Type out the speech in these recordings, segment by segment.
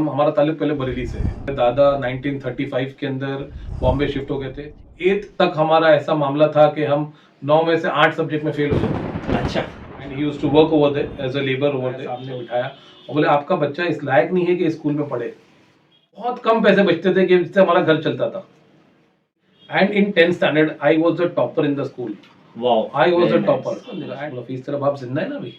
हमारा ताल्लुक पहले बरेली से है। दादा 1935 के अंदर बॉम्बे शिफ्ट हो गए थे। 8th तक हमारा ऐसा मामला था कि हम 9 में से 8 सब्जेक्ट में फेल हो गए। अच्छा। And he used to work over there as a labour over there. सामने बिठाया और बोले आपका बच्चा इस लायक नहीं है कि स्कूल में पढ़े। बहुत कम पैसे बचते थे कि जिससे हमारा घर चलता था। And in 10th standard I was the topper in the school. Wow, I was the topper. Fees तेरा बाप जिंदा है ना अभी?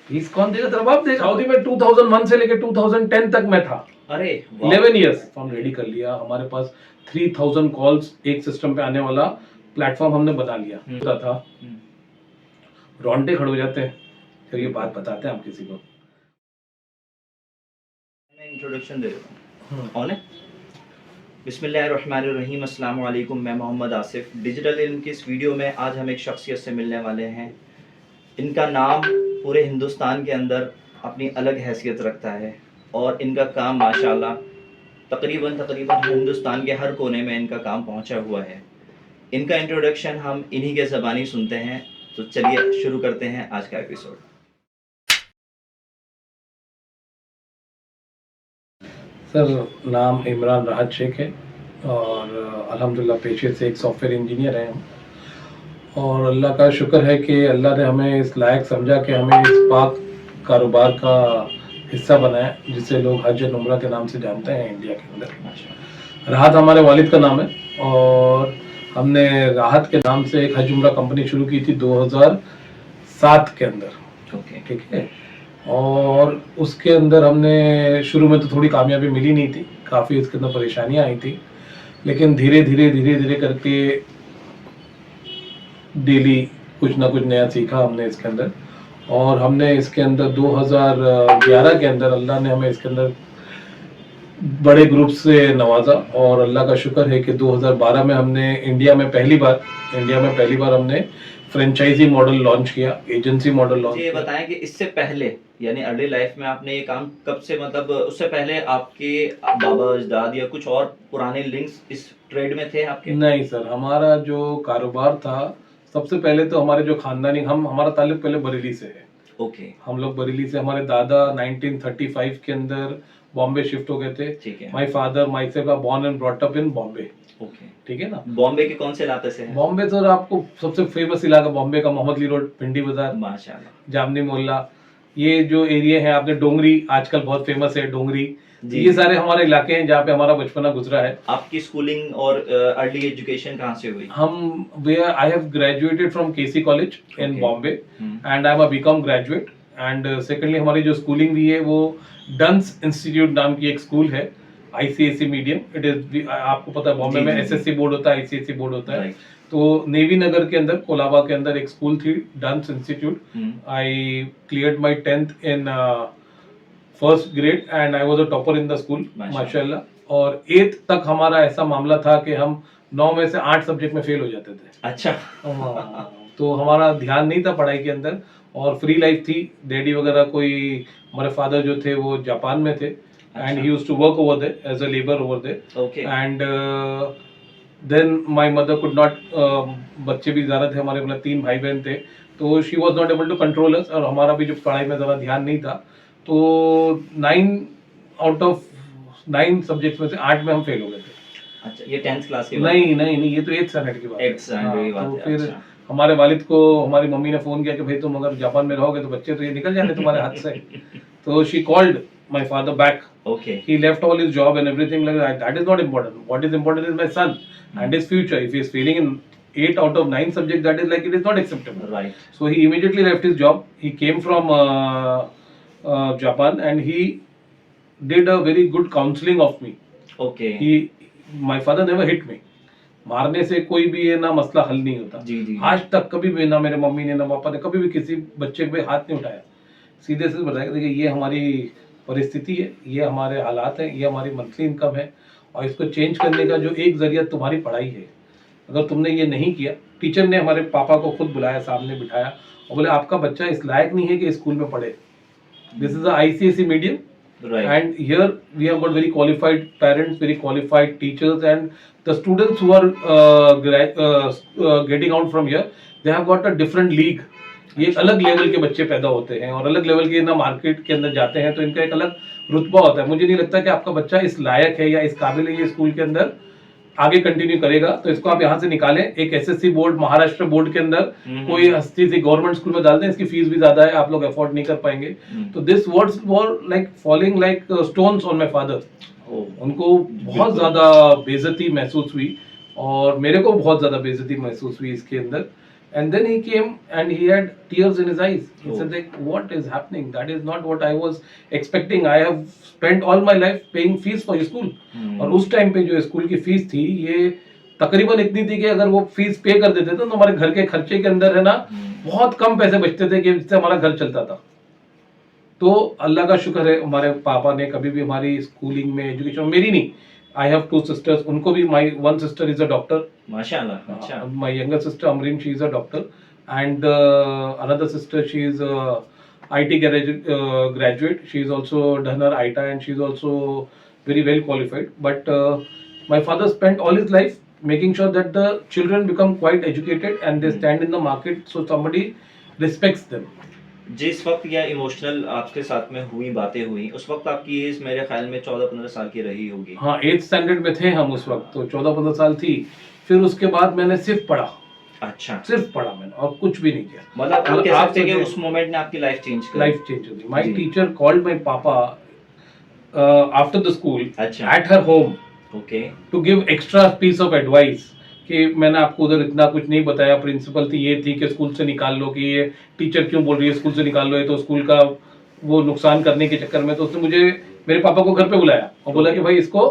फीस कौन देगा? तेरा बाप देगा। सऊदी में 2001 से लेकर 2010 तक मैं था। अरे 11 इयर्स फॉर्म रेडी कर लिया। हमारे पास 3000 कॉल्स एक सिस्टम पे आने वाला प्लेटफॉर्म हमने बना लिया था। रोंगटे खड़े हो जाते हैं फिर ये बात बताते हैं आप किसी को। मैं इंट्रोडक्शन दे रहा हूँ। ऑन है? बिस्मिल्लाहिर्रहमानिर्रहीम, अस्सलाम वालेकुम। मैं मोहम्मद आसिफ। डिजिटल इल्म की इस वीडियो में आज हम एक शख्सियत से मिलने वाले हैं। इनका नाम पूरे हिंदुस्तान के अंदर अपनी अलग हैसियत रखता है और इनका काम माशाल्लाह तकरीबन हिंदुस्तान के हर कोने में इनका काम पहुंचा हुआ है। इनका इंट्रोडक्शन हम इन्हीं के ज़बानी सुनते हैं। तो चलिए शुरू करते हैं आज का एपिसोड। सर नाम इमरान राहत शेख है और अल्हम्दुलिल्लाह पेशे से एक सॉफ्टवेयर इंजीनियर हैं हम। और अल्लाह का शुक्र है कि अल्लाह ने हमें इस लायक समझा कि हमें इस पाक कारोबार का हिस्सा बनाया जिसे लोग हज एंड उम्रा के नाम से जानते हैं इंडिया के अंदर। राहत हमारे वालिद का नाम है और हमने राहत के नाम से एक हज उम्रा कंपनी शुरू की थी 2007 के अंदर। ठीक है। और उसके अंदर हमने शुरू में तो थोड़ी कामयाबी मिली नहीं थी, काफ़ी इसके अंदर परेशानियां आई थी, लेकिन धीरे धीरे करके डेली कुछ ना कुछ नया सीखा हमने इसके अंदर। और हमने इसके अंदर 2011 के अंदर अल्लाह ने हमें इसके अंदर बड़े ग्रुप से नवाजा और अल्लाह का शुक्र है कि 2012 में हमने इंडिया में पहली बार हमने फ्रेंचाइजी मॉडल लॉन्च किया, एजेंसी मॉडल लॉन्च किया। ये बताएं कि इससे पहले यानी अर्ली लाइफ में आपने ये काम कब से, मतलब उससे पहले आपके बाबा अजदाद या कुछ और पुराने लिंक्स इस ट्रेड में थे आपके? नहीं सर, हमारा जो कारोबार था सबसे पहले तो हमारे जो खानदानी हमारा ताल्लुक पहले बरेली से है। ओके। हम लोग बरेली से, हमारे दादा 1935 के अंदर बॉम्बे शिफ्ट हो गए थे। ठीक है। My father myself are born and brought up in Bombay. Okay. ठीक है ना। बॉम्बे के कौन से इलाके से हैं? बॉम्बे सर आपको सबसे फेमस इलाका बॉम्बे का मोहम्मदली रोड, भिंडी बाजार, माशाल्लाह, जामनी मोहल्ला, ये जो एरिया है आपने, डोंगरी आजकल बहुत फेमस है डोंगरी। ये सारे हमारे इलाके हैं जहाँ पे हमारा बचपना गुजरा है। आपकी स्कूलिंग और अर्ली एजुकेशन कहाँ से हुई? I have graduated from KC college in Bombay and I am a BCom graduate. And secondly हमारी जो स्कूलिंग भी है वो डंस इंस्टीट्यूट नाम की एक स्कूल है, आईसीएसई मीडियम। इट इज, आपको पता है बॉम्बे में एसएससी बोर्ड होता है, आईसीएसई बोर्ड होता है। तो नेवी नगर के अंदर कोलाबा के अंदर एक स्कूल थी, dance institute. I cleared my 10th in first grade and I was a topper in the school माशाल्लाह। और 8th तक हमारा ऐसा मामला था कि हम 9 में से 8 सब्जेक्ट में फेल हो जाते थे। अच्छा। तो हमारा ध्यान नहीं था पढ़ाई के अंदर और फ्री लाइफ थी। डैडी वगैरह कोई, हमारे फादर जो थे वो जापान में थे and he used to work over there as a labour over there. Okay. And then my mother could not, बच्चे भी ज़्यादा थे हमारे, मतलब 3 भाई बहन थे, तो she was not able to control us और हमारा भी जो पढ़ाई में ज़्यादा ध्यान नहीं था। तो 9 आउट ऑफ 9 सब्जेक्ट्स में से 8 में हम फेल हो गए थे। अच्छा, ये 10th क्लास के? नहीं, ये तो 8th स्टैंडर्ड की बात है। 8th स्टैंडर्ड की बात है। तो फिर अच्छा। हमारे वालिद को हमारी मम्मी ने फोन किया कि भाई तुम अगर जापान में रहोगे तो बच्चे तो ये निकल जाने तुम्हारे हाथ से। तो she called my father back. Okay. He left all his job and everything like that. That is not important. What is important is my son and his future. If he is failing in 8 out of 9 subjects, that is like, it is not acceptable. Right. So he immediately left his job. He came from Japan and he did a very good counseling of me. Okay. My father never hit me. मारने से कोई भी ये ना मसला हल नहीं होता। जी। आज तक कभी भी ना मेरे मम्मी ने ना पापा ने कभी भी किसी बच्चे पे हाथ नहीं उठाया। सीधे से बताया कि देखिए ये हमारी परिस्थिति है, ये हमारे हालात हैं, ये हमारी मंथली इनकम है और इसको चेंज करने का जो एक जरिया तुम्हारी पढ़ाई है। अगर तुमने ये नहीं किया, टीचर ने हमारे पापा को खुद बुलाया, सामने बिठाया और बोले आपका बच्चा इस लायक नहीं है कि स्कूल में पढ़े। This is a ICSE medium and here we have got very qualified parents, very qualified teachers, and the students who are getting out from here, they have got a different league. ये एक अलग level के बच्चे पैदा होते हैं और अलग लेवल के ना मार्केट के अंदर जाते हैं, तो इनका एक अलग रुतबा होता है। मुझे नहीं लगता कि आपका बच्चा इस लायक है या इस काबिल है ये स्कूल के अंदर आगे कंटिन्यू करेगा, तो इसको आप यहाँ से निकालें। एक एसएससी बोर्ड, महाराष्ट्र बोर्ड के अंदर कोई हस्ती से गवर्नमेंट स्कूल में डाल दें, इसकी फीस भी ज्यादा है, आप लोग अफोर्ड नहीं कर पाएंगे। तो this words were like falling like stones on my father. उनको बहुत ज्यादा बेइज्जती महसूस हुई और मेरे को बहुत ज्यादा बेइज्जती महसूस हुई इसके अंदर। And then he came and he had tears in his eyes. He said like, what is happening? That is not what I was expecting. I have spent all my life paying fees for your school. और उस time पे जो school की fees थी ये तकरीबन इतनी थी कि अगर वो फीस पे कर देते थे तो हमारे घर के खर्चे के अंदर है ना बहुत कम पैसे बचते थे कि जिससे हमारा घर चलता था। तो अल्लाह का शुक्र है हमारे पापा ने कभी भी हमारी स्कूलिंग में, एजुकेशन, मेरी नहीं, I have 2 sisters. उनको भी my one sister is a doctor. माशाल्लाह, अच्छा. My younger sister Amreen, she is a doctor, and another sister, she is a IT graduate. She is also done her ITA and she is also very well qualified. But my father spent all his life making sure that the children become quite educated and they stand in the market, so somebody respects them. जिस वक्त यह emotional आपके साथ में हुई बातें हुई उस वक्त आपकी एज मेरे ख्याल में 14-15 साल की रही होगी। हाँ, 8th स्टैंडर्ड में थे हम उस वक्त, तो 14-15 साल थी। फिर उसके बाद मैंने सिर्फ पढ़ा। अच्छा, सिर्फ पढ़ा मैंने और कुछ भी नहीं किया। मतलब आप कह सकते हैं कि उस मोमेंट ने आपकी लाइफ चेंज कर दी। लाइफ चेंज हो गई। My teacher called my papa after the school at her home, okay, to give extra piece of advice कि मैंने आपको उधर इतना कुछ नहीं बताया, प्रिंसिपल थी ये थी कि स्कूल से निकाल लो, कि ये टीचर क्यों बोल रही है स्कूल से निकाल लो, ये तो स्कूल का वो नुकसान करने के चक्कर में। तो उसने मुझे, मेरे पापा को घर पे बुलाया और बोला कि भाई इसको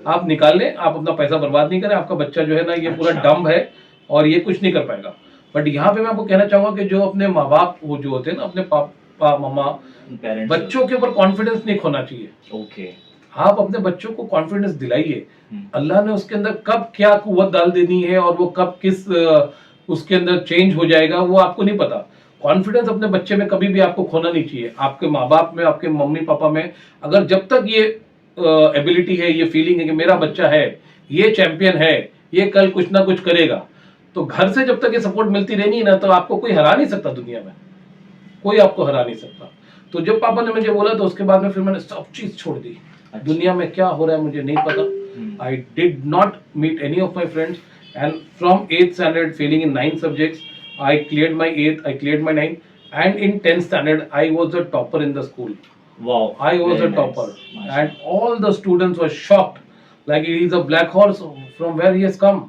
आप निकाल लें, आप अपना पैसा बर्बाद नहीं करें, आपका बच्चा जो है ना ये पूरा डम्ब है और ये कुछ नहीं कर पाएगा। बट यहाँ पे मैं आपको कहना चाहूंगा कि जो अपने माँ बाप वो जो होते हैं ना, अपने पापा मम्मा, बच्चों के ऊपर कॉन्फिडेंस नहीं खोना चाहिए। ओके, आप अपने बच्चों को कॉन्फिडेंस दिलाइए। अल्लाह ने उसके अंदर कब क्या कुव्वत डाल देनी है और वो कब किस उसके अंदर चेंज हो जाएगा वो आपको नहीं पता। कॉन्फिडेंस अपने बच्चे में कभी भी आपको खोना नहीं चाहिए। आपके माँ बाप में, आपके मम्मी पापा में अगर जब तक ये एबिलिटी है, ये फीलिंग है कि मेरा बच्चा है, ये चैंपियन है, ये कल कुछ ना कुछ करेगा, तो घर से जब तक ये सपोर्ट मिलती रहनी है ना, तो आपको कोई हरा नहीं सकता दुनिया में, कोई आपको हरा नहीं सकता। तो जब पापा ने मुझे बोला तो उसके बाद में फिर मैंने सब चीज छोड़ दी। दुनिया में क्या हो रहा है मुझे नहीं पता। I did not meet any of my friends, and from 8th standard failing in 9 subjects, I cleared my 8th, I cleared my 9th, and in 10th standard I was a topper in the school. Wow! I was a topper, and all the students were shocked, like he is a black horse from where he has come.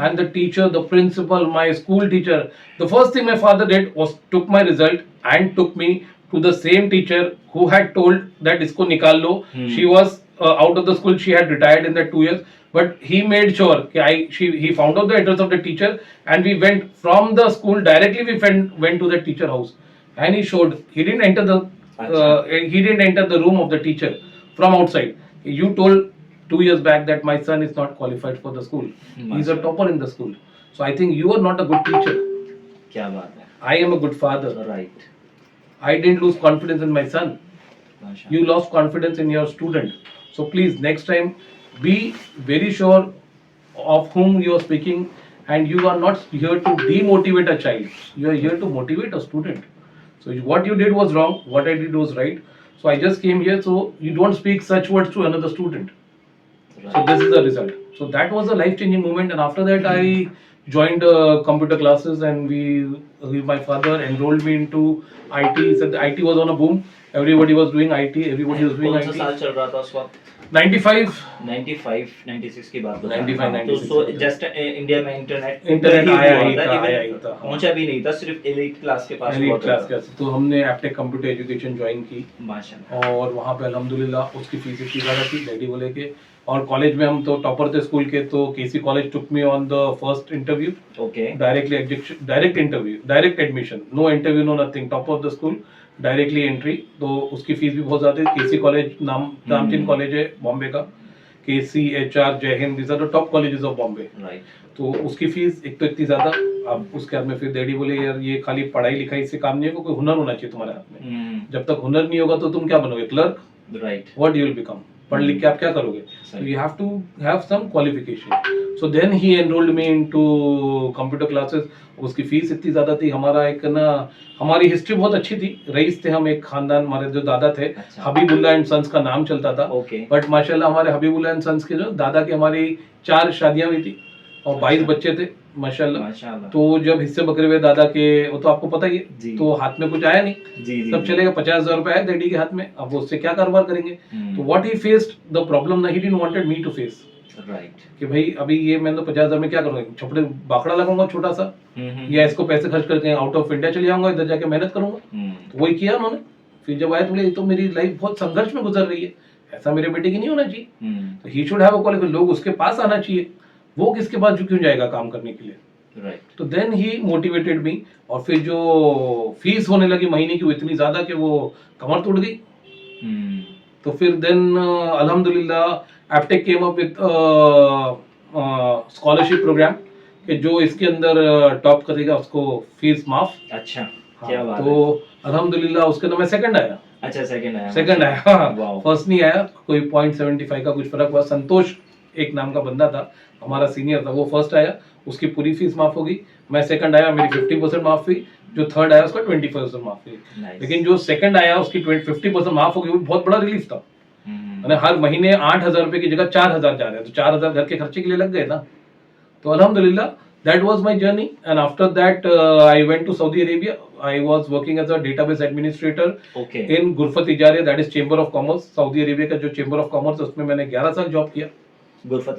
And the teacher, the principal, my school teacher, the first thing my father did was took my result and took me to the same teacher who had told that isko nikal lo. She was out of the school, she had retired in that 2 years, but he made sure he found out the address of the teacher and we went from the school directly, we went to the teacher house and he showed, he didn't enter the room of the teacher from outside. You told 2 years back that my son is not qualified for the school, he's a topper in the school, so I think you are not a good teacher. Kya baat hai. I am a good father. Right. I didn't lose confidence in my son. You lost confidence in your student. So please, next time, be very sure of whom you are speaking, and you are not here to demotivate a child. You are here to motivate a student. So what you did was wrong. What I did was right. So I just came here so you don't speak such words to another student. Right. So this is the result. So that was a life-changing moment, and after that I joined computer classes, and my father enrolled me into IT. He said the IT was on a boom. Everybody was doing IT. Everybody was doing IT. कौन सा साल चल रहा था उस वक्त? 95, 96 की बात बता। 95, तो जस्ट इंडिया में इंटरनेट आया ही था। पहुंचा भी नहीं था, सिर्फ एलीट क्लास के पास एलीट क्लास के। तो हमने एप्टेक कंप्यूटर एजुकेशन ज्वाइन की माशाल्लाह, और वहाँ पे अल्हम्दुलिल्लाह उसकी फीस इतनी ज़्यादा थी, डैडी बोले के, और कॉलेज में हम तो टॉपर थे स्कूल के, तो KC college took me on the first interview. Okay, direct interview, direct admission, no interview, no nothing, top of the school, directly entry. तो उसकी फीस भी बहुत ज़्यादा है। केसी कॉलेज नामचीन कॉलेज है बॉम्बे का, KC, HR, Jai Hind, this are the top colleges of Bombay. Right. तो उसकी फीस एक तो इतनी ज़्यादा, अब उसके बाद में फिर डैडी बोले यार ये खाली पढ़ाई लिखाई से काम नहीं होगा, कोई हुनर होना चाहिए तुम्हारे हाथ में। जब तक हुनर नहीं होगा तो तुम क्या बनोगे, clerk? Right. What you will become? पढ़ लिख के आप क्या करोगे? So you have to have some qualification. So then he enrolled me into computer classes. उसकी फीस इतनी ज्यादा थी, हमारा एक ना, हमारी हिस्ट्री बहुत अच्छी थी, रईस थे हम, एक खानदान, हमारे जो दादा थे हबीबुल्ला एंड सन्स का नाम चलता था। बट माशाल्लाह हमारे हबीबुल्ला एंड सन्स के जो दादा की हमारी 4 शादियां हुई थी और 22 बच्चे थे माशाल्लाह। तो जब हिस्से बकरे हुए दादा के, वो तो आपको पता ही है, तो हाथ में कुछ आया नहीं, तब चलेगा 50,000 रुपए आए डैडी के हाथ में, अब उससे क्या कारोबार करेंगे? तो what he faced the problem, he didn't wanted me to face, right, कि भाई अभी ये मैं तो 50,000 में क्या करूंगा, छपड़े बाकड़ा लगाऊंगा छोटा सा, या इसको पैसे खर्च करके आउट ऑफ इंडिया चले जाऊंगा, इधर जाके मेहनत करूंगा। तो वही किया उन्होंने। फिर जब आए तो बोले तो मेरी लाइफ बहुत संघर्ष में गुजर रही है, ऐसा मेरे बेटे की नहीं होना चाहिए, तो he should have a qualification, लोग उसके पास आना चाहिए, वो किसके पास क्यों जाएगा काम करने के लिए, राइट। तो देन ही मोटिवेटेड मी, और फिर जो फीस होने लगी महीने की वो इतनी ज्यादा कि वो कमर टूट गई। तो फिर देन अल्हम्दुलिल्लाह Aptech came up with scholarship programme कि जो इसके अंदर टॉप करेगा उसको फीस माफ। अच्छा, क्या बात है। तो अल्हम्दुलिल्लाह उसके अंदर मैं सेकंड आया। अच्छा, सेकंड आया, फर्स्ट नहीं आया, कोई 0.75 का कुछ फर्क हुआ। संतोष एक नाम का बंदा था हमारा सीनियर था, वो फर्स्ट आया, उसकी पूरी फीस माफ होगी। मैं सेकंड आया, मेरी 50% माफ हुई, जो थर्ड आया उसका 20% माफ हुई। लेकिन जो सेकंड आया उसकी 50% माफ हो गई, वो बहुत बड़ा रिलीफ था। मैंने हर महीने 8,000 रुपए की जगह 4,000 जा रहे हैं, तो 4,000 घर के खर्चे के लिए लग गए ना। तो अल्हम्दुलिल्लाह that was my journey, and after that I went to Saudi Arabia. I was working as a database administrator in Ghurfat Ijariya, that is Chamber of Commerce, Saudi Arabia का जो Chamber of Commerce, उसमें मैंने 11 साल job किया। गुरफत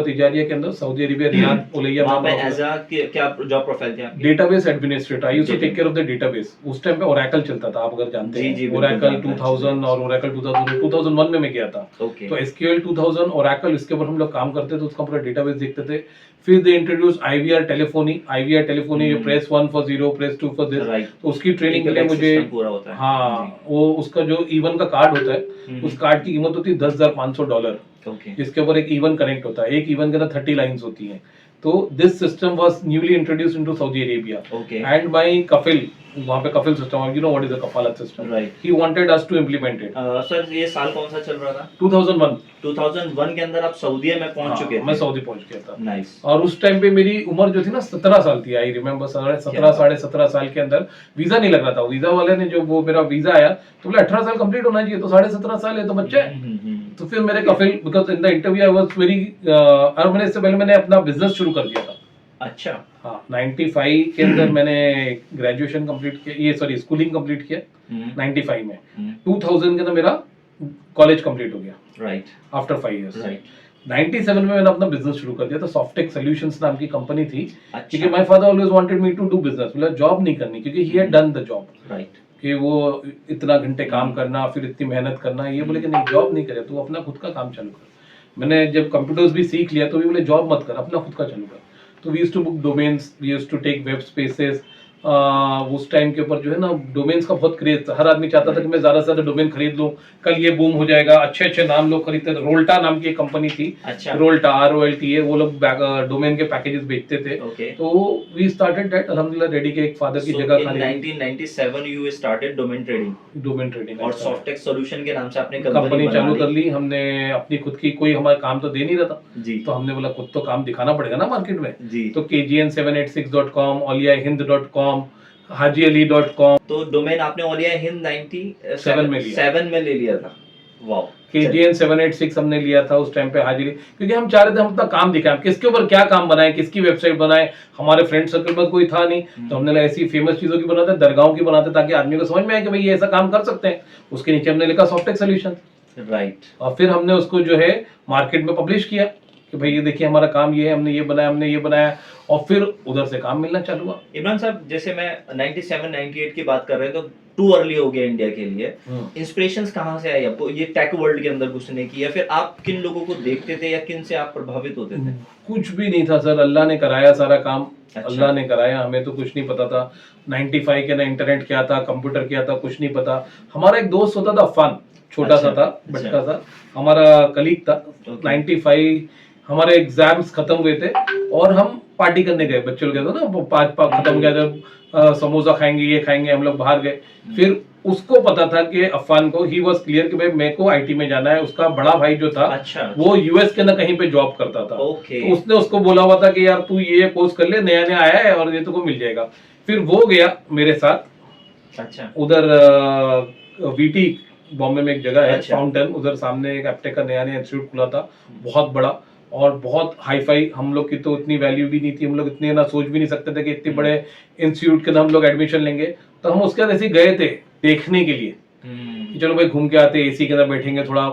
इजारिया के अंदर Saudi Arabia Riyadh उलैया। वहां पे एज अ क्या जॉब प्रोफाइल थी आपकी? Database administrator. I used to take care of the database. उस टाइम पे ओरेकल चलता था, आप अगर जानते हैं, ओरेकल 2000 और ओरेकल 2001 में मैं गया था। तो एसक्यूएल 2000 ओरेकल, इसके ऊपर हम लोग काम करते थे, उसका पूरा डेटाबेस देखते थे। फिर they introduce IVR telephony. IVR telephony press 1 for 0, press 2 for this. तो उसकी ट्रेनिंग के लिए मुझे, हाँ, वो उसका जो इवन का कार्ड होता है, उस कार्ड की कीमत होती है $10,500, जिसके ऊपर एक इवन कनेक्ट होता है। एक इवन के अंदर 30 लाइंस होती हैं। तो this system was newly introduced into Saudi Arabia and by कफिल। वहां पे कफिल system, you know what is a कफालत system, right. He wanted us to implement it. Sir ये साल कौन सा चल रहा था? 2001 के अंदर आप सऊदी में पहुंच चुके थे? मैं सऊदी पहुंच गया था। नाइस। और उस टाइम पे मेरी उम्र जो थी ना 17 साल थी। आई रिमेम्बर 17 साल के अंदर वीजा नहीं लग रहा था। वीजा वाले ने जो वो मेरा वीजा आया तो बोले 18 साल कंप्लीट होना चाहिए, तो 17.5 साल है तो बच्चे है। तो फिर मेरे Kafeel, because in the interview I was very, और मैंने इससे पहले मैंने अपना बिजनेस शुरू कर दिया था। अच्छा, हाँ, 95 के अंदर मैंने ग्रेजुएशन कंप्लीट किया, ये सॉरी स्कूलिंग कंप्लीट किया 95 में। 2000 के अंदर मेरा कॉलेज कंप्लीट हो गया, राइट, आफ्टर 5 इयर्स, राइट। 97 में मैंने अपना बिजनेस शुरू कर दिया था। सॉफ्टेक सॉल्यूशंस नाम की कंपनी थी। क्योंकि my father always wanted me to do business, मतलब जॉब नहीं करनी, क्योंकि he had done the job, right, कि वो इतना घंटे काम करना, फिर इतनी मेहनत करना। ये बोले कि नहीं, जॉब नहीं करे, तू अपना खुद का काम चालू कर। मैंने जब कंप्यूटर्स भी सीख लिया तो भी बोले जॉब मत कर, अपना खुद का चालू कर। तो we used to book domains, we used to take web spaces. उस टाइम के ऊपर जो है ना डोमेन्स का बहुत क्रेज था। हर आदमी चाहता था कि मैं ज्यादा से ज्यादा डोमेन खरीद लूं, कल ये बूम हो जाएगा। अच्छे अच्छे नाम लोग खरीदते थे। रोल्टा नाम की एक कंपनी थी, अच्छा, रोल्टा, ROLTA, वो लोग डोमेन के पैकेजेस बेचते थे। तो वी स्टार्टेड दैट। अल्हम्दुलिल्लाह डैडी के एक फादर की जगह खाली। 1997 यू स्टार्टेड डोमेन ट्रेडिंग और सॉफ्टेक सॉल्यूशन के नाम से आपने कंपनी चालू कर ली। हमने अपनी खुद की, कोई हमारा काम तो दे नहीं रहा था जी, तो हमने बोला खुद तो काम दिखाना पड़ेगा ना मार्केट में जी। तो KGN786.com, oliahind.com, hajiali.com। तो डोमेन आपने ओलिया हिंद 97 में ले लिया था। वाओ। KGN 786 हमने लिया था उस टाइम पे, हाजिरी, क्योंकि हम चाह रहे थे हम अपना काम दिखाएं, किसके ऊपर क्या काम बनाए, किसकी वेबसाइट बनाए। हमारे फ्रेंड सर्कल में कोई था नहीं, तो हमने ऐसी फेमस चीजों की बनाते, दरगाहों की बनाते, ताकि आदमी को समझ में आए कि भाई ये ऐसा काम कर सकते हैं। उसके नीचे हमने लिखा सॉफ्टेक सॉल्यूशन, राइट। और फिर हमने उसको जो है मार्केट में पब्लिश किया कि भाई ये देखिए हमारा काम ये है, हमने ये बनाया, और फिर उधर से काम मिलना चालू हुआ। इमरान साहब, जैसे मैं 97-98 की बात कर रहे हैं तो टू अर्ली हो गया इंडिया के लिए। इंस्पिरेशंस कहाँ से आई आपको ये टेक वर्ल्ड के अंदर घुसने की, या फिर आप किन लोगों को देखते थे या किन से आप प्रभावित होते थे? कुछ भी नहीं था सर, अल्लाह ने कराया सारा काम। अच्छा। अल्लाह ने कराया, हमें तो कुछ नहीं पता था। 95 के ना इंटरनेट क्या था, कंप्यूटर क्या था, कुछ नहीं पता। हमारा एक दोस्त होता था अफान, छोटा सा था, बटका सा, हमारा कलीग था। 95 हमारे एग्जाम्स खत्म हुए थे और हम पार्टी करने गए, बच्चे लोग गए थे ना, 5 खत्म गया था, समोसा खाएंगे, ये खाएंगे, हम लोग बाहर गए। फिर उसको पता था कि अफान को, ही वॉज क्लियर कि भाई मेरे को आईटी में जाना है। उसका बड़ा भाई जो था अच्छा वो यूएस के ना कहीं पे जॉब करता था। ओके तो उसने उसको बोला हुआ था कि यार तू ये कोर्स कर ले, नया नया आया है और ये तुमको मिल जाएगा। फिर वो गया मेरे साथ अच्छा उधर वीटी बॉम्बे में एक जगह है अच्छा। फाउंटेन, उधर सामने एक एप्टेक का नया नया इंस्टीट्यूट खुला था, बहुत बड़ा और बहुत हाई फाई। हम लोग की तो इतनी वैल्यू भी नहीं थी, हम लोग इतने ना सोच भी नहीं सकते थे कि इतने बड़े इंस्टीट्यूट के अंदर हम लोग एडमिशन लेंगे। तो हम उसके अंदर ऐसे ही गए थे देखने के लिए कि चलो भाई घूम के आते, एसी के अंदर बैठेंगे, थोड़ा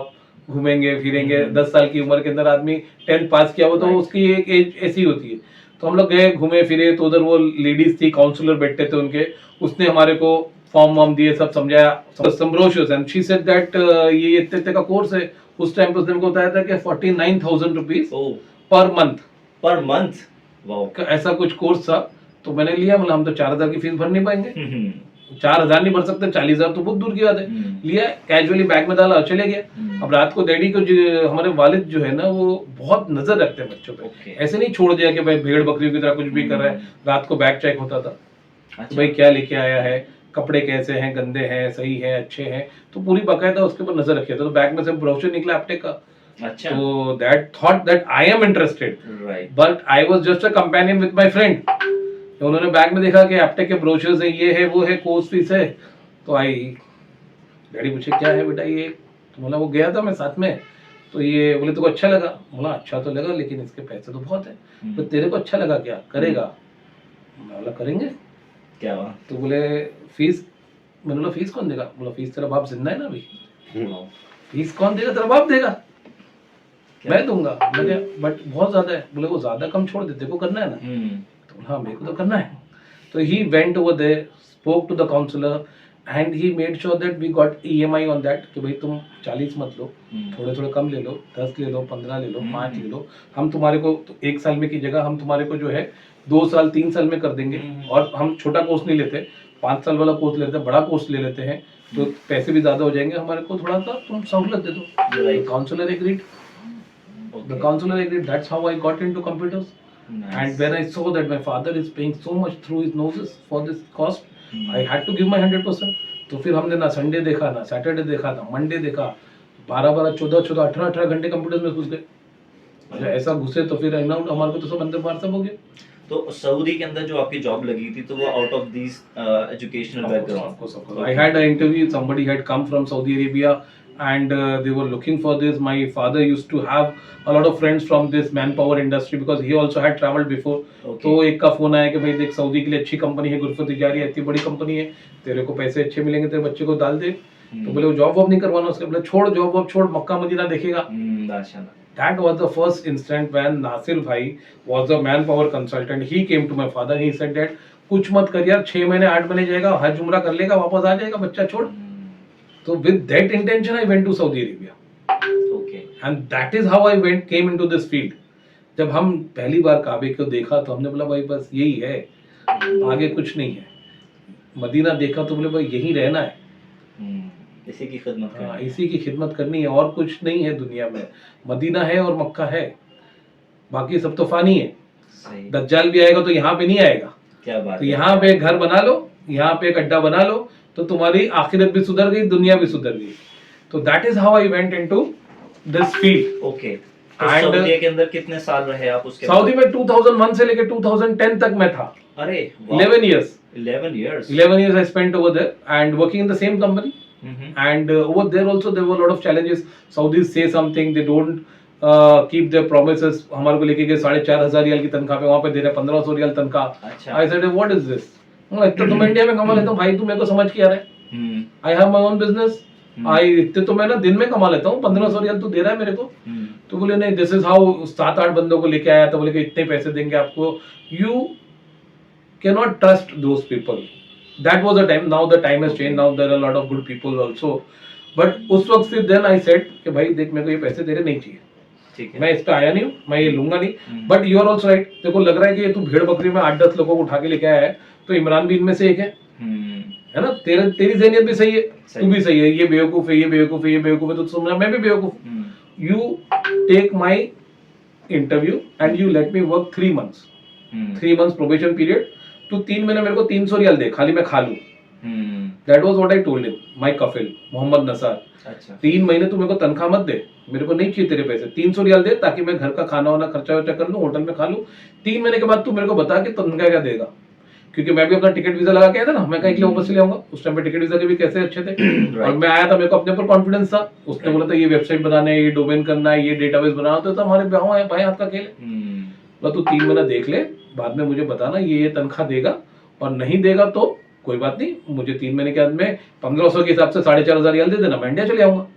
घूमेंगे फिरेंगे। 10 साल की उम्र के अंदर आदमी 10th पास किया हो तो उसकी एक एज ऐसी होती है। तो हम लोग गए घूमे फिरे, तो उधर वो लेडीज थी, काउंसलर बैठे थे उनके, उसने हमारे को फॉर्म वॉर्म दिए, सब समझाया। संब्रोशियस एंड शी सेड दैट ये इतने का कोर्स है। उस टाइम पे उसने हमको बताया था कि 49,000 रुपीज पर मंथ वाओ ऐसा कुछ कोर्स था। तो मैंने लिया, मतलब हम तो 4,000 की फीस भर नहीं पाएंगे, 4,000 नहीं भर सकते, 40,000 तो बहुत दूर की बात है। लिया, कैजुअली बैग में डाला और चले गए। अब रात को डैडी को हमारे वालिद जो है ना वो बहुत नजर रखते हैं बच्चों पे, ऐसे नहीं छोड़ दिया कि भाई भेड़ बकरियों की तरह कुछ भी कर रहा है। रात को बैग चेक होता था, तो भाई क्या लेके आया है, कपड़े कैसे हैं, गंदे हैं, सही है, अच्छे हैं, तो पूरी बाकायदा उसके ऊपर नजर रखी था। तो बैग में से ब्रोशर निकला एप्टेक का। अच्छा तो that thought that I am interested, right but I was just a companion with my friend. तो उन्होंने बैग में देखा कि एप्टेक के ब्रोशर्स है, ये है, वो है, कोर्स फीस है। तो आई, डैडी पूछे क्या है बेटा ये, तो बोला वो गया था मैं साथ में, तो ये बोले तुमको अच्छा लगा? बोला अच्छा तो लगा लेकिन इसके पैसे तो बहुत है। तो तेरे को अच्छा लगा क्या, करेगा? मैं बोला करेंगे। क्या हुआ? तो बोले फीस, मैंने बोला फीस कौन देगा? बोला फीस तेरा बाप जिंदा है ना अभी, फीस कौन देगा? तेरा बाप देगा, मैं दूंगा। मैंने बट बहुत ज्यादा है। बोले वो ज्यादा कम छोड़ दे, तेरे को करना है ना? तो हाँ मेरे को तो करना है। तो he went over there, spoke to the counsellor and he made sure that we got EMI on that कि भाई तुम 40 मत लो, थोड़े थोड़े कम ले लो, 10 ले लो, 15 ले लो, 5 ले लो। हम तुम्हारे को तो 1 साल में की जगह हम तुम्हारे को जो है 2 साल 3 साल में कर देंगे। और हम छोटा कोर्स नहीं लेते, 5 साल वाला कोर्स लेते हैं, बड़ा कोर्स ले लेते हैं, तो पैसे भी ज्यादा हो जाएंगे हमारे को, थोड़ा सा तुम सहूलत दे दो। Counsellor agreed, the counselor agreed. That's how I got into computers. Nice. And when I saw that my father is paying so much through his noses for this cost, I had to give my 100%. तो फिर हमने ना Sunday देखा, ना Saturday देखा, ना Monday देखा, 12-12, 14-14, 18-18 घंटे कंप्यूटर में घुस गए। अच्छा ऐसा घुसे तो फिर हमारे को तो सब अंदर बाहर सब हो गया। तो सऊदी के अंदर जो आपकी जॉब लगी थी तो वो out of this educational background? I had an interview, somebody had come from Saudi Arabia and they were looking for this. My father used to have a lot of friends from this manpower industry because he also had traveled before. तो एक का phone आया कि भाई देख Saudi के लिए अच्छी कंपनी है, गुरफत तिजारी, इतनी बड़ी कंपनी है, तेरे को पैसे अच्छे मिलेंगे, तेरे बच्चे को डाल दे। तो बोले वो जॉब वॉब नहीं करवाना उसके, बोले छोड़ जॉब वॉब छोड़, मक्का मदीना देखेगा। That was the first instant when Nasir Bhai was a manpower consultant. He came to my father. He said that कुछ मत कर यार, 6 महीने 8 महीने जाएगा, हज उम्रा कर लेगा, वापस आ जाएगा, बच्चा छोड़। So with that intention I went to Saudi Arabia. Okay. And that is how I came into this field. जब हम पहली बार काबे को देखा तो हमने बोला भाई बस यही है, आगे कुछ नहीं है। मदीना देखा तो बोले भाई यही रहना है, इसी की खिदमत करनी है। इसी की खिदमत करनी है, और कुछ नहीं है दुनिया में। मदीना है और मक्का है, बाकी सब तो फानी है। सही। दज्जाल भी आएगा तो यहाँ पे नहीं आएगा। क्या बात तो है। यहाँ पे घर बना लो, यहाँ पे एक अड्डा बना लो, तो तुम्हारी आखिरत भी सुधर गई, दुनिया भी सुधर गई। तो that is how I went into this field. Okay. Saudi के अंदर कितने साल रहे आप उसके? सऊदी में 2001 से लेकर 2010 तक मैं था। अरे 11 years 11 years I spent over there and working in the same company. And over there also there were a lot of challenges. Saudis say something, they don't keep their promises. हमारे को लेके गए 4,500 रियाल की तनख्वाह पे, वहाँ पे दे रहे 1,500 रियाल तनख्वाह। अच्छा। I said what is this? इतना तो मैं इंडिया में कमा लेता हूँ भाई, तू मेरे को समझ के आ रहा है। I have my own business. इतने तो मैं ना दिन में कमा लेता हूँ, 1,500 रियाल तू दे रहा है मेरे को। तो बोले नहीं, दिस इज हाउ 7-8 बंदों को लेके आया था, बोले कि इतने पैसे देंगे आपको। You cannot trust those people. That was a time. Now the time has changed. Now there are a lot of good people also. But उस वक्त फिर then I said कि भाई देख मेरे को ये पैसे तेरे नहीं चाहिए, ठीक है, मैं इस पे आया नहीं हूँ, मैं ये लूंगा नहीं। But you are also right, तेरे को लग रहा है कि ये तू भेड़ बकरी में 8-10 लोगों को उठा के लेके आया है, तो इमरान भी इनमें से एक है ना। तेरी ज़हनियत भी सही है, तू भी सही है, ये बेवकूफ है, ये बेवकूफ है, ये बेवकूफ है, तो समझा मैं भी बेवकूफ। You take my interview and you let me work 3 months 3 months probation period. तू 3 महीने मेरे को 300 रियाल दे, खाली मैं खा लूं। That was what I told him, my कफिल मोहम्मद नसार। अच्छा 3 महीने तू मेरे को तनख्वाह मत दे, मेरे को नहीं चाहिए तेरे पैसे, 300 रियाल दे ताकि मैं घर का खाना वाना खर्चा वर्चा कर लूं, होटल में खा लूं। 3 महीने के बाद तू मेरे को बता कि तनख्वाह क्या देगा, क्योंकि मैं भी अपना टिकट वीजा लगा के आया था ना, मैं कहीं के लिए वापस ले आऊंगा। उस टाइम पे टिकट वीजा के भी कैसे अच्छे थे और मैं आया था, मेरे को अपने ऊपर कॉन्फिडेंस था। उसने बोला था ये वेबसाइट बनाना है, ये डोमेन करना है, ये डेटाबेस बनाना, तो हमारे भाई हाथ का खेल है। बोला तू 3 महीना देख ले, बाद में मुझे बताना ये तनख्वाह देगा, और नहीं देगा तो कोई बात नहीं, मुझे 3 महीने के बाद में 1500 के हिसाब से 4500 रियाल दे देना, मैं इंडिया चले आऊंगा।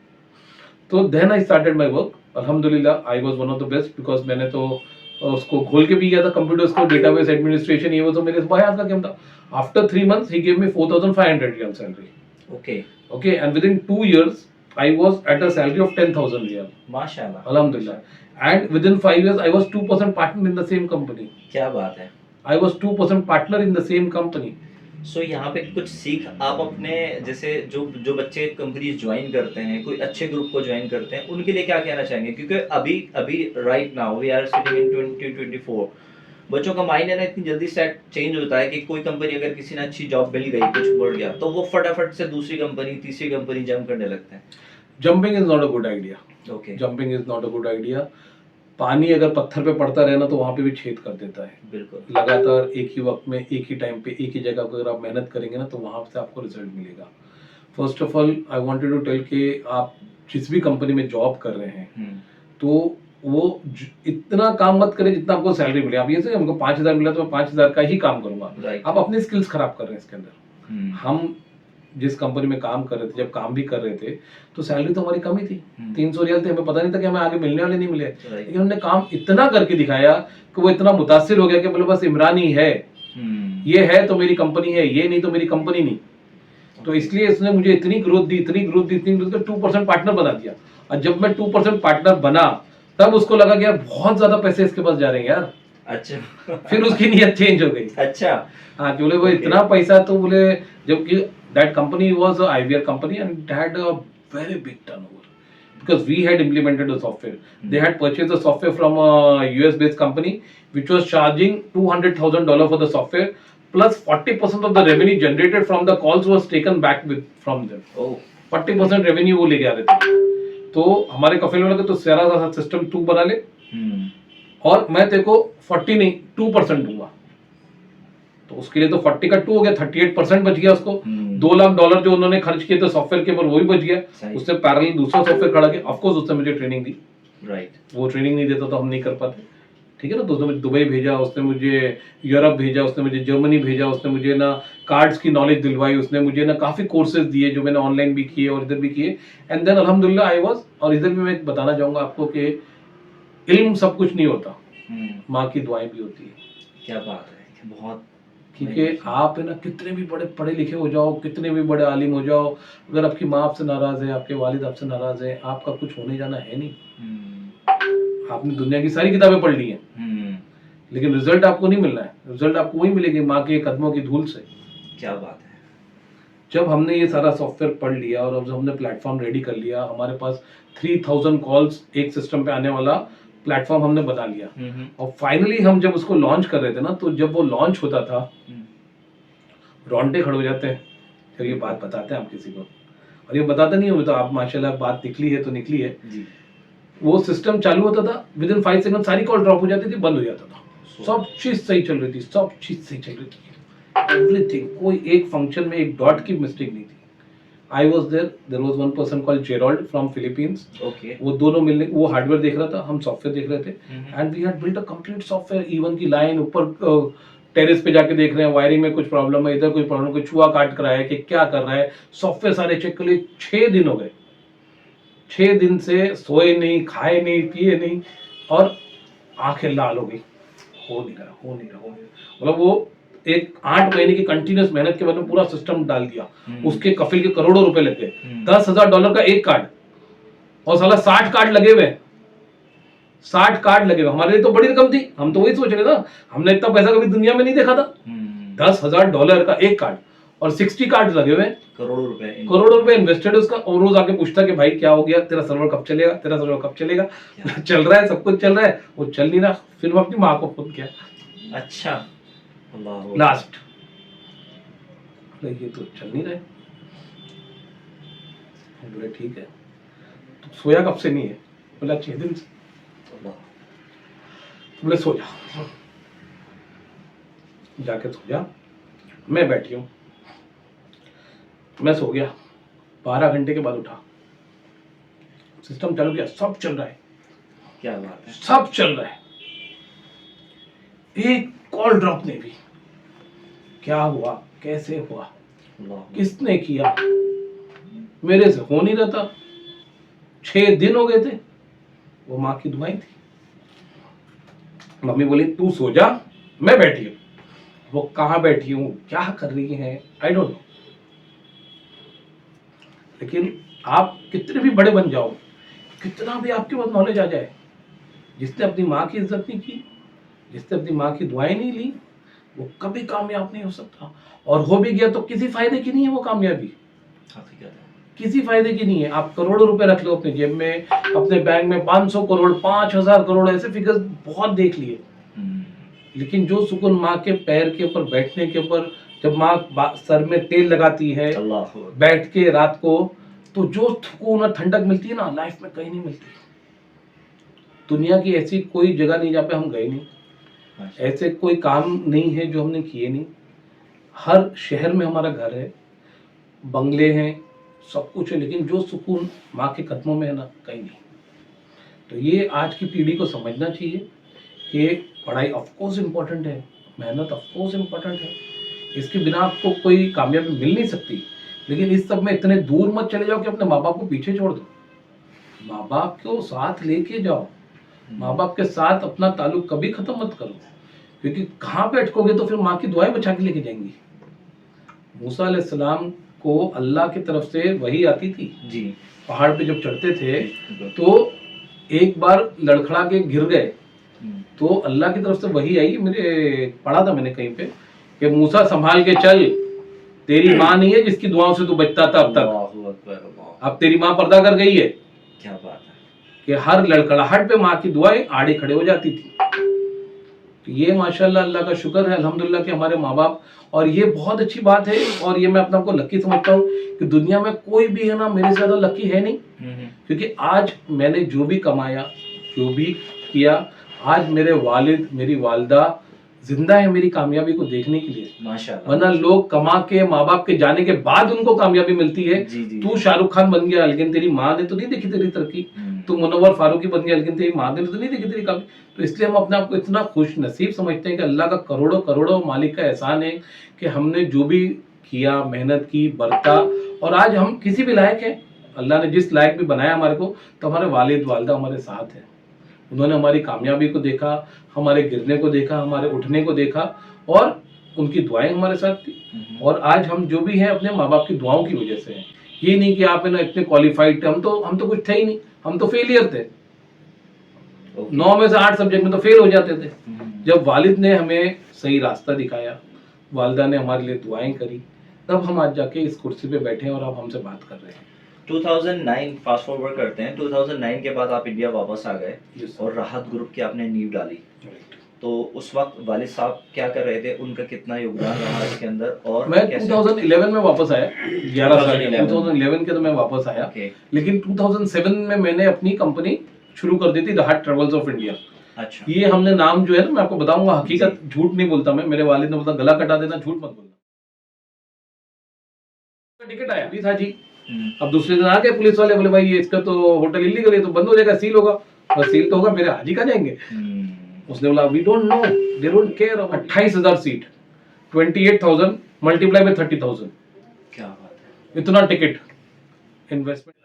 तो then I started my work. अल्हम्दुलिल्लाह I was one of the best, because मैंने तो उसको खोल के भी किया था, कंप्यूटर्स को, डेटाबेस एडमिनिस्ट्रेशन, ये वो तो मेरे भाई हाथ का गेम था। आफ्टर 3 months ही give me 4500 riyal salary. Okay okay, and within 2 years I was at a salary of 10,000 riyal. माशाल्लाह अल्हम्दुलिल्लाह। And within 5 years I was 2% partner in the same company. क्या बात है। I was 2% partner in the same company. So यहाँ पे कुछ सीख आप अपने, जैसे जो जो बच्चे कंपनीज ज्वाइन करते हैं, कोई अच्छे ग्रुप को ज्वाइन करते हैं, उनके लिए क्या कहना चाहेंगे? क्योंकि अभी अभी right now we are sitting in 2024, बच्चों का माइंड है ना इतनी जल्दी सेट चेंज होता है कि कोई कंपनी अगर किसी ने अच्छी जॉब मिल गई, कुछ बढ़ गया, तो वो फटाफट से दूसरी कंपनी, तीसरी कंपनी जंप करने लगते हैं। Jumping is not a good idea. Okay jumping is not a good idea. पानी अगर पत्थर पे पड़ता रहे ना तो वहां पे भी छेद कर देता है। बिल्कुल लगातार एक ही वक्त में, एक ही टाइम पे, एक ही जगह पर अगर आप मेहनत करेंगे ना तो वहां से आपको रिजल्ट मिलेगा। First of all I wanted to tell कि आप जिस भी कंपनी में जॉब कर रहे हैं तो वो इतना काम मत करें जितना आपको सैलरी मिले। आप ये से हमको 5,000 मिला तो मैं 5,000 का ही काम करूंगा। Right. आप अपनी स्किल्स खराब कर रहे हैं इसके अंदर। हम जिस कंपनी में काम कर रहे थे, जब काम भी कर रहे थे तो सैलरी तो हमारी कम ही थी, 300 रियाल थे। हमें पता नहीं था कि हमें आगे मिलने वाले नहीं मिले, लेकिन हमने काम इतना करके दिखाया कि वो इतना मुतासिर हो गया कि बोले बस इमरान ही है, ये है तो मेरी कंपनी है, ये नहीं तो मेरी कंपनी नहीं। तो इसलिए इसने मुझे इतनी ग्रोथ दी, इतनी ग्रोथ दी, इतनी ग्रोथ दी, 2% पार्टनर बना दिया। और जब मैं 2% पार्टनर बना तब उसको लगा कि यार बहुत ज्यादा पैसे इसके पास जा रहे हैं यार। अच्छा फिर उसकी नीयत चेंज हो गई। अच्छा हाँ, बोले वो इतना पैसा, तो बोले जबकि that company was a IVR company and it had a very big turnover because we had implemented the software. They had purchased the software from a US based company which was charging $200,000 for the software, plus 40% of the revenue generated from the calls was taken back from them. Oh. 40% revenue वो लेके आ रहे थे। तो हमारे कफिल वाले तो सारा सा सिस्टम तू बना ले और मैं तेरे को 40 नहीं 2% दूंगा। तो उसके लिए तो 40 का 2 हो गया, 38% बच गया उसको। $2 लाख जो उन्होंने खर्च किए थे सॉफ्टवेयर के ऊपर वो भी बच गया। उससे पैरेलल दूसरा सॉफ्टवेयर खड़ा किया। ऑफ कोर्स उसने मुझे ट्रेनिंग दी। राइट, वो ट्रेनिंग नहीं देता तो हम नहीं कर पाते, ठीक है ना। तो उसने मुझे दुबई भेजा, उसने मुझे यूरोप भेजा, उसने मुझे जर्मनी भेजा, उसने मुझे ना कार्ड्स की नॉलेज दिलवाई, उसने मुझे ना काफी कोर्सेज दिए जो मैंने ऑनलाइन भी किए और इधर भी किए। एंड देन अल्हम्दुलिल्लाह आई वाज। और इधर भी मैं बताना चाहूंगा आपको कि इल्म सब कुछ नहीं होता, माँ की दुआएं भी होती है। क्या बात है, बहुत। क्योंकि आप है ना कितने भी बड़े पढ़े लिखे हो जाओ, कितने भी बड़े आलिम हो जाओ, अगर आपकी माँ आपसे नाराज है, आपके वालिद आपसे नाराज है, आपका कुछ होने जाना है नहीं। आपने दुनिया की सारी किताबें पढ़ ली हैं, लेकिन रिजल्ट आपको नहीं मिलना है। रिजल्ट आपको वही मिलेगी माँ के कदमों की धूल से। क्या बात है। जब हमने ये सारा सॉफ्टवेयर पढ़ लिया और अब हमने प्लेटफॉर्म रेडी कर लिया, हमारे पास 3000 कॉल्स एक सिस्टम पे आने वाला प्लेटफॉर्म हमने बना लिया। और फाइनली हम जब उसको लॉन्च कर रहे थे ना, तो जब वो लॉन्च होता था रोंगटे खड़े हो जाते हैं। फिर ये बात बताते हैं आप किसी को, और ये बताते नहीं हो तो आप माशाल्लाह बात निकली है तो निकली है जी। वो सिस्टम चालू होता था, विद इन 5 सेकंड सारी कॉल ड्रॉप हो जाती थी, बंद हो जाता था। सब चीज सही चल रही थी, सब चीज सही चल रही थी, एवरीथिंग। कोई एक फंक्शन में एक डॉट की मिस्टेक नहीं थी। I was there. There was one person called Gerald from Philippines. Okay. वो दोनों मिलने, वो हार्डवेयर देख रहा था, हम सॉफ्टवेयर देख रहे थे। And we had built a complete software. Even की लाइन ऊपर टेरेस पे जाके देख रहे हैं, वायरिंग में कुछ प्रॉब्लम है, इधर कोई प्रॉब्लम, कोई चूहा काट कर रहा है कि क्या कर रहा है। सॉफ्टवेयर सारे चेक कर लिए। 6 दिन हो गए, 6 दिन से सोए नहीं, खाए नहीं, पिए नहीं, और आंखें लाल हो गई। हो नहीं रहा, हो नहीं रहा, हो नहीं रहा। मतलब वो एक 8 महीने की कंटिन्यूस मेहनत के बाद में पूरा सिस्टम डाल दिया। उसके कफिल के करोड़ों रुपए लग गए। $10,000 का एक कार्ड, और साला 60 कार्ड लगे हुए। 60 कार्ड लगे हुए। हमारे लिए तो बड़ी रकम थी, हम तो वही सोच रहे थे, हमने इतना पैसा कभी दुनिया में नहीं देखा था। $10,000 का एक कार्ड और 60 कार्ड लगे हुए, करोड़ों रुपए इन्वेस्टेड उसका। और रोज आके पूछता कि भाई क्या हो गया, तेरा सर्वर कब चलेगा, तेरा सर्वर कब चलेगा। चल रहा है, सब कुछ चल रहा है, वो चल नहीं रहा। फिर वो अपनी माँ को फोन किया। अच्छा, लास्ट ये तो चल नहीं रहा है, बोले ठीक है, तो सोया कब से नहीं है? बोला 6 दिन से। बोले सो जा, जाके सो जा। मैं बैठी हूँ, मैं सो गया। 12 घंटे के बाद उठा, सिस्टम चालू किया, सब चल रहा है। क्या बात है, सब चल रहा है, एक कॉल ड्रॉप नहीं भी। क्या हुआ, कैसे हुआ, किसने किया, मेरे से हो नहीं रहा था। 6 दिन हो गए थे। वो माँ की दुआएं थी। मम्मी बोली तू सो जा, मैं बैठी हूँ। वो कहाँ बैठी हूँ, क्या कर रही है, आई डोंट नो। लेकिन आप कितने भी बड़े बन जाओ, कितना भी आपके पास नॉलेज आ जाए, जिसने अपनी माँ की इज्जत नहीं की, जिसने अपनी माँ की दुआएं नहीं ली, वो कभी कामयाब नहीं हो सकता। और हो भी गया तो किसी फायदे की नहीं है वो कामयाबी, किसी फायदे की नहीं है। आप करोड़ों रुपए रख लो अपने जेब में, अपने बैंक में 500 करोड़, 5000 करोड़, ऐसे फिगर्स बहुत देख लिए। लेकिन जो सुकून माँ के पैर के ऊपर बैठने के ऊपर, जब माँ सर में तेल लगाती है बैठ के रात को, तो जो सुकून और ठंडक मिलती है ना, लाइफ में कहीं नहीं मिलती। दुनिया की ऐसी कोई जगह नहीं जहाँ पे हम गए नहीं, ऐसे कोई काम नहीं है जो हमने किए नहीं। हर शहर में हमारा घर है, बंगले हैं, सब कुछ है, लेकिन जो सुकून माँ के कदमों में है ना, कहीं नहीं। तो ये आज की पीढ़ी को समझना चाहिए कि पढ़ाई ऑफकोर्स इम्पोर्टेंट है, मेहनत ऑफकोर्स इम्पोर्टेंट है, इसके बिना आपको कोई कामयाबी मिल नहीं सकती। लेकिन इस सब में इतने दूर मत चले जाओ कि अपने माँ बाप को पीछे छोड़ दो। माँ बाप को साथ लेके जाओ, माँ बाप के साथ अपना ताल्लुक कभी खत्म मत करो, क्योंकि कहाँ पे अटकोगे तो फिर माँ की दुआएं बचा के लेके जाएंगी। मूसा अलैहिस्सलाम को अल्लाह की तरफ से वही आती थी जी। पहाड़ पे जब चढ़ते थे तो एक बार लड़खड़ा के गिर गए, तो अल्लाह की तरफ से वही आई। मेरे पढ़ा था मैंने कहीं पे कि मूसा संभाल के चल, तेरी माँ नहीं है जिसकी दुआओं से तू बचता था अब तक, अब तेरी माँ पर्दा कर गई है। क्या बात है कि हर लड़खड़ाहट पे माँ की दुआएं आड़े खड़े हो जाती थी। तो ये माशाल्लाह अल्लाह का शुक्र है, अल्हम्दुलिल्लाह कि हमारे माँ बाप, और ये बहुत अच्छी बात है। और ये मैं अपने आप को लकी समझता हूँ कि दुनिया में कोई भी है ना मेरे से ज्यादा लकी है नहीं, क्योंकि आज मैंने जो भी कमाया, जो भी किया, आज मेरे वालिद, मेरी वालदा जिंदा है मेरी कामयाबी को देखने के लिए, माशाल्लाह। वरना लोग कमा के माँ बाप के जाने के बाद उनको कामयाबी मिलती है। तू शाहरुख खान बन गया लेकिन तेरी माँ ने तो नहीं देखी तेरी तरक्की, तू मुनव्वर फारूकी बन गया लेकिन तेरी माँ ने तो नहीं देखी तेरी कामयाबी। तो इसलिए हम अपने आप को इतना खुश नसीब समझते हैं कि अल्लाह का करोड़ों करोड़ों मालिक का एहसान है कि हमने जो भी किया, मेहनत की, बरता, और आज हम किसी भी लायक हैं। अल्लाह ने जिस लायक भी बनाया हमारे को, तो हमारे वालिद वालदा हमारे साथ है। उन्होंने हमारी कामयाबी को देखा, हमारे गिरने को देखा, हमारे उठने को देखा, और उनकी दुआएं हमारे साथ थी। और आज हम जो भी हैं अपने माँ बाप की दुआओं की वजह से हैं। ये नहीं कि आप है ना इतने क्वालिफाइड थे, हम तो कुछ थे ही नहीं, हम तो फेलियर थे। 9 में से 8 सब्जेक्ट में तो फेल हो जाते थे। जब वालिद ने हमें सही रास्ता दिखाया, वालिदा ने हमारे लिए दुआएं करी, तब हम आज जाके इस कुर्सी पे बैठे हैं और आप हमसे बात कर रहे हैं। 2009 फास्ट फॉरवर्ड करते हैं, 2009 के बाद आप इंडिया वापस आ गए और राहत ग्रुप की आपने नींव डाली। तो उस वक्त वालिद साहब क्या कर रहे थे, उनका कितना योगदान रहा इसके अंदर? और मैं 2011 में वापस आया, 2011 के तो मैं वापस आया। लेकिन 2007 में मैंने अपनी कंपनी शुरू कर दी थी, राहत ट्रेवल्स ऑफ इंडिया। अच्छा। ये हमने नाम जो है ना, मैं आपको बताऊंगा, हकीकत झूठ नहीं बोलता मैं, मेरे वालिद ने बोला गला कटा देना, झूठ मत बोलना। टिकट आया भी था जी। अब दूसरे दिन आ गए पुलिस वाले, बोले भाई इसका तो होटल इलीगल है, तो बंद हो जाएगा, सील होगा। और सील तो होगा, मेरे हाजी का जाएंगे। उसने बोला we don't know, they don't care. 28,000 seat, 28,000 multiply by 30,000, क्या बात है, इतना टिकट इन्वेस्टमेंट।